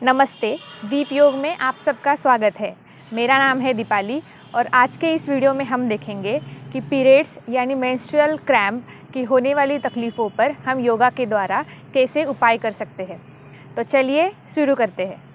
नमस्ते, दीप योग में आप सबका स्वागत है। मेरा नाम है दीपाली और आज के इस वीडियो में हम देखेंगे कि पीरियड्स यानी मेंस्ट्रुअल क्रैम्प की होने वाली तकलीफ़ों पर हम योगा के द्वारा कैसे उपाय कर सकते हैं। तो चलिए शुरू करते हैं।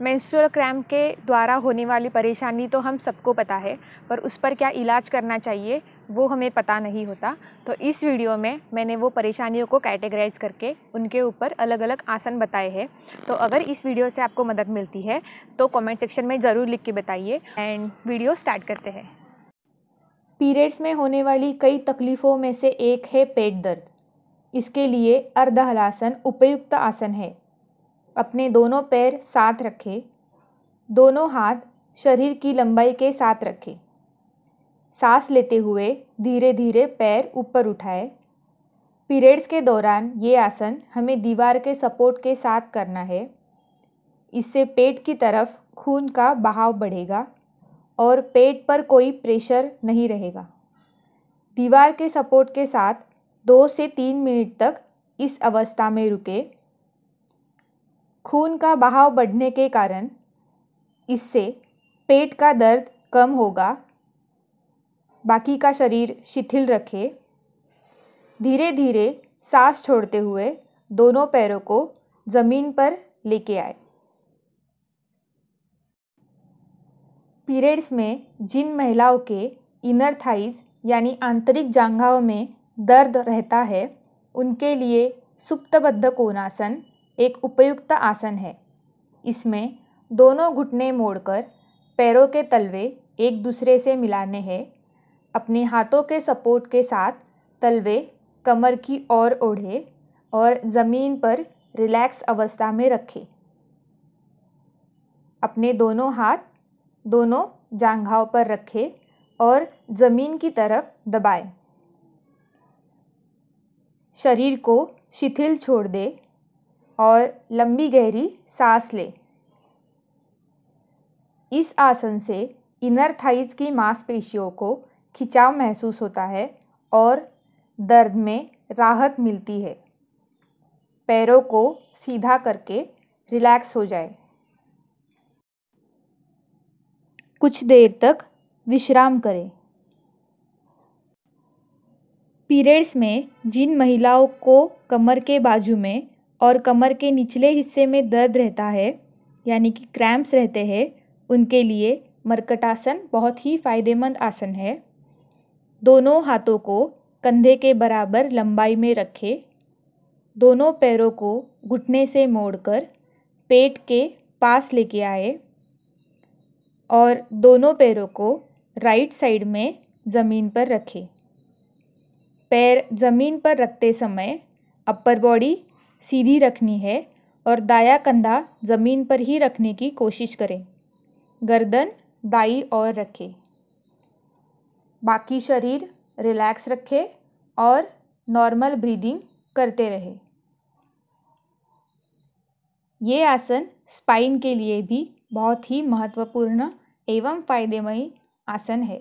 मेंस्ट्रुअल क्रैम्प के द्वारा होने वाली परेशानी तो हम सबको पता है, पर उस पर क्या इलाज करना चाहिए वो हमें पता नहीं होता। तो इस वीडियो में मैंने वो परेशानियों को कैटेगराइज करके उनके ऊपर अलग अलग आसन बताए हैं। तो अगर इस वीडियो से आपको मदद मिलती है तो कमेंट सेक्शन में ज़रूर लिख के बताइए। एंड वीडियो स्टार्ट करते हैं। पीरियड्स में होने वाली कई तकलीफ़ों में से एक है पेट दर्द। इसके लिए अर्ध हलासन उपयुक्त आसन है। अपने दोनों पैर साथ रखें, दोनों हाथ शरीर की लंबाई के साथ रखें। सांस लेते हुए धीरे धीरे पैर ऊपर उठाएं। पीरियड्स के दौरान ये आसन हमें दीवार के सपोर्ट के साथ करना है। इससे पेट की तरफ खून का बहाव बढ़ेगा और पेट पर कोई प्रेशर नहीं रहेगा। दीवार के सपोर्ट के साथ 2 से 3 मिनट तक इस अवस्था में रुकें। खून का बहाव बढ़ने के कारण इससे पेट का दर्द कम होगा। बाकी का शरीर शिथिल रखें। धीरे धीरे सांस छोड़ते हुए दोनों पैरों को ज़मीन पर लेके आए। पीरियड्स में जिन महिलाओं के इनर थाइज यानी आंतरिक जांघाओं में दर्द रहता है, उनके लिए सुप्तबद्ध कोणासन एक उपयुक्त आसन है। इसमें दोनों घुटने मोड़कर पैरों के तलवे एक दूसरे से मिलाने हैं। अपने हाथों के सपोर्ट के साथ तलवे कमर की ओर ओढ़े और ज़मीन पर रिलैक्स अवस्था में रखें। अपने दोनों हाथ दोनों जांघाओं पर रखें और ज़मीन की तरफ दबाएं। शरीर को शिथिल छोड़ दें और लंबी गहरी सांस लें। इस आसन से इनर थाइज की मांसपेशियों को खिंचाव महसूस होता है और दर्द में राहत मिलती है। पैरों को सीधा करके रिलैक्स हो जाए। कुछ देर तक विश्राम करें। पीरियड्स में जिन महिलाओं को कमर के बाजू में और कमर के निचले हिस्से में दर्द रहता है यानी कि क्रैम्प्स रहते हैं, उनके लिए मर्कटासन बहुत ही फ़ायदेमंद आसन है। दोनों हाथों को कंधे के बराबर लंबाई में रखें। दोनों पैरों को घुटने से मोड़कर पेट के पास लेके आए और दोनों पैरों को राइट साइड में ज़मीन पर रखें। पैर ज़मीन पर रखते समय अपर बॉडी सीधी रखनी है और दायां कंधा ज़मीन पर ही रखने की कोशिश करें। गर्दन दाईं ओर रखें। बाकी शरीर रिलैक्स रखें और नॉर्मल ब्रीदिंग करते रहें। ये आसन स्पाइन के लिए भी बहुत ही महत्वपूर्ण एवं फ़ायदेमयी आसन है।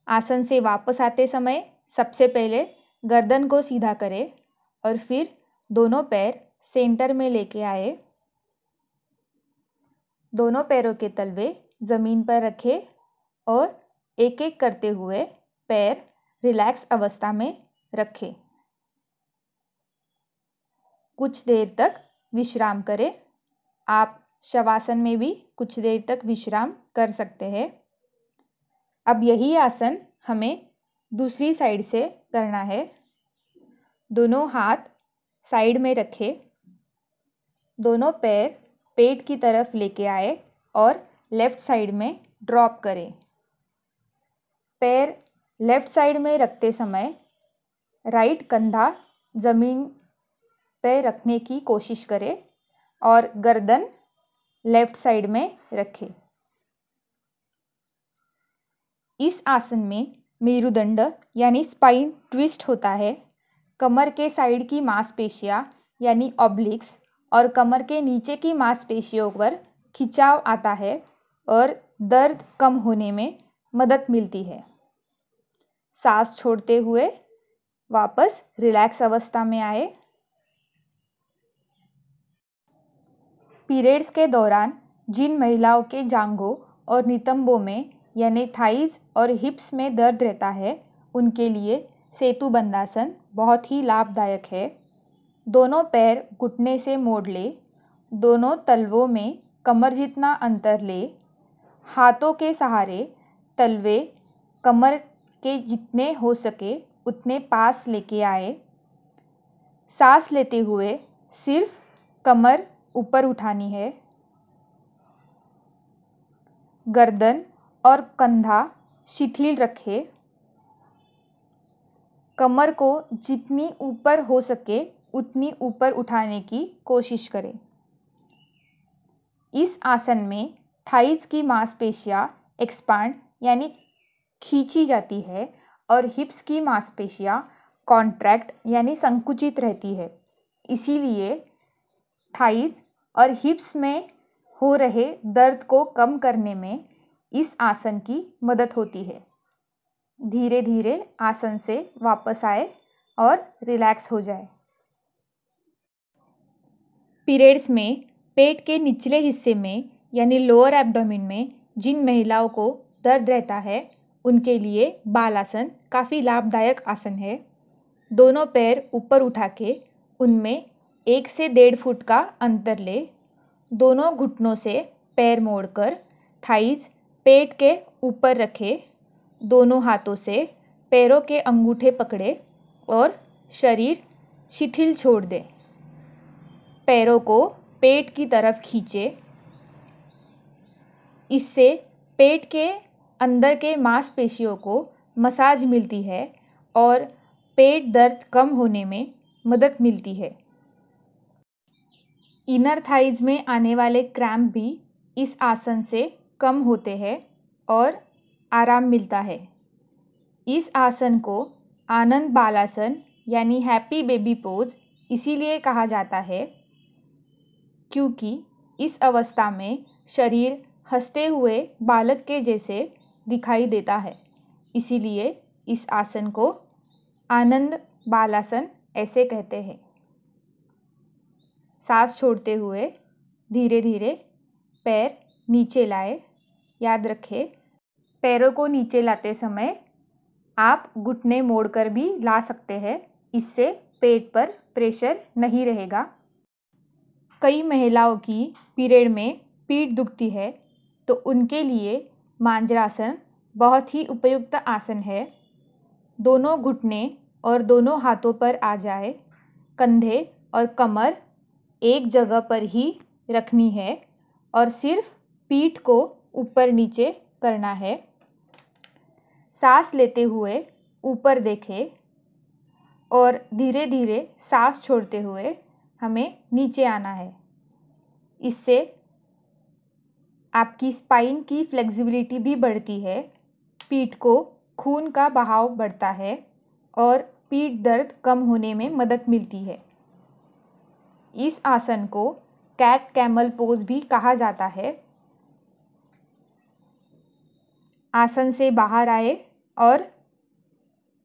आसन से वापस आते समय सबसे पहले गर्दन को सीधा करें और फिर दोनों पैर सेंटर में लेके आए। दोनों पैरों के तलवे ज़मीन पर रखें और एक एक करते हुए पैर रिलैक्स अवस्था में रखें। कुछ देर तक विश्राम करें। आप शवासन में भी कुछ देर तक विश्राम कर सकते हैं। अब यही आसन हमें दूसरी साइड से करना है। दोनों हाथ साइड में रखें। दोनों पैर पेट की तरफ लेके आए और लेफ़्ट साइड में ड्रॉप करें। पैर लेफ़्ट साइड में रखते समय राइट कंधा ज़मीन पर रखने की कोशिश करें और गर्दन लेफ़्ट साइड में रखें। इस आसन में मेरुदंड यानी स्पाइन ट्विस्ट होता है। कमर के साइड की मांसपेशियां यानी ऑब्लिक्स और कमर के नीचे की मांसपेशियों पर खिंचाव आता है और दर्द कम होने में मदद मिलती है। सांस छोड़ते हुए वापस रिलैक्स अवस्था में आए। पीरियड्स के दौरान जिन महिलाओं के जांघों और नितंबों में यानी थाइज और हिप्स में दर्द रहता है, उनके लिए सेतु बंधासन बहुत ही लाभदायक है। दोनों पैर घुटने से मोड़ ले, दोनों तलवों में कमर जितना अंतर ले, हाथों के सहारे तलवे कमर के जितने हो सके उतने पास लेके आए। सांस लेते हुए सिर्फ कमर ऊपर उठानी है। गर्दन और कंधा शिथिल रखें। कमर को जितनी ऊपर हो सके उतनी ऊपर उठाने की कोशिश करें। इस आसन में थाइज की मांसपेशियां एक्सपांड यानी खींची जाती है और हिप्स की मांसपेशियां कॉन्ट्रैक्ट यानी संकुचित रहती है। इसीलिए थाइज और हिप्स में हो रहे दर्द को कम करने में इस आसन की मदद होती है। धीरे धीरे आसन से वापस आए और रिलैक्स हो जाए। पीरियड्स में पेट के निचले हिस्से में यानी लोअर एब्डोमेन में जिन महिलाओं को दर्द रहता है, उनके लिए बालासन काफ़ी लाभदायक आसन है। दोनों पैर ऊपर उठा के उनमें 1 से 1.5 फुट का अंतर ले, दोनों घुटनों से पैर मोड़कर थाइज पेट के ऊपर रखे, दोनों हाथों से पैरों के अंगूठे पकड़े और शरीर शिथिल छोड़ दें। पैरों को पेट की तरफ खींचे। इससे पेट के अंदर के मांसपेशियों को मसाज मिलती है और पेट दर्द कम होने में मदद मिलती है। इनर थाइज में आने वाले क्रैम्प भी इस आसन से कम होते हैं और आराम मिलता है। इस आसन को आनंद बालासन यानी हैप्पी बेबी पोज इसीलिए कहा जाता है क्योंकि इस अवस्था में शरीर हंसते हुए बालक के जैसे दिखाई देता है। इसीलिए इस आसन को आनंद बालासन ऐसे कहते हैं। सांस छोड़ते हुए धीरे धीरे पैर नीचे लाए। याद रखें, पैरों को नीचे लाते समय आप घुटने मोड़कर भी ला सकते हैं। इससे पेट पर प्रेशर नहीं रहेगा। कई महिलाओं की पीरियड में पीठ दुखती है, तो उनके लिए मांजरासन बहुत ही उपयुक्त आसन है। दोनों घुटने और दोनों हाथों पर आ जाए। कंधे और कमर एक जगह पर ही रखनी है और सिर्फ पीठ को ऊपर नीचे करना है। सांस लेते हुए ऊपर देखें और धीरे धीरे सांस छोड़ते हुए हमें नीचे आना है। इससे आपकी स्पाइन की फ्लेक्सिबिलिटी भी बढ़ती है, पीठ को खून का बहाव बढ़ता है और पीठ दर्द कम होने में मदद मिलती है। इस आसन को कैट कैमल पोज भी कहा जाता है। आसन से बाहर आए और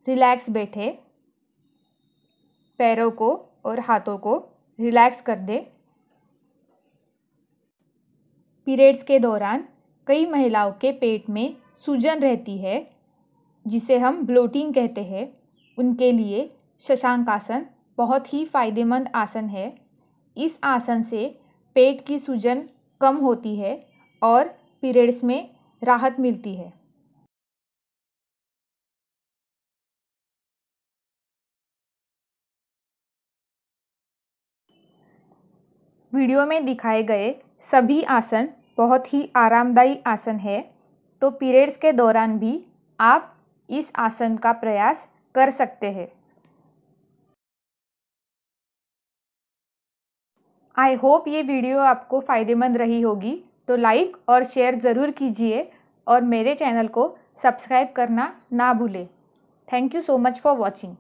रिलैक्स बैठे। पैरों को और हाथों को रिलैक्स कर दे। पीरियड्स के दौरान कई महिलाओं के पेट में सूजन रहती है, जिसे हम ब्लोटिंग कहते हैं। उनके लिए शशांक आसन बहुत ही फायदेमंद आसन है। इस आसन से पेट की सूजन कम होती है और पीरियड्स में राहत मिलती है। वीडियो में दिखाए गए सभी आसन बहुत ही आरामदायी आसन है, तो पीरियड्स के दौरान भी आप इस आसन का प्रयास कर सकते हैं। आई होप ये वीडियो आपको फ़ायदेमंद रही होगी, तो लाइक और शेयर ज़रूर कीजिए और मेरे चैनल को सब्सक्राइब करना ना भूलें। Thank you so much for watching.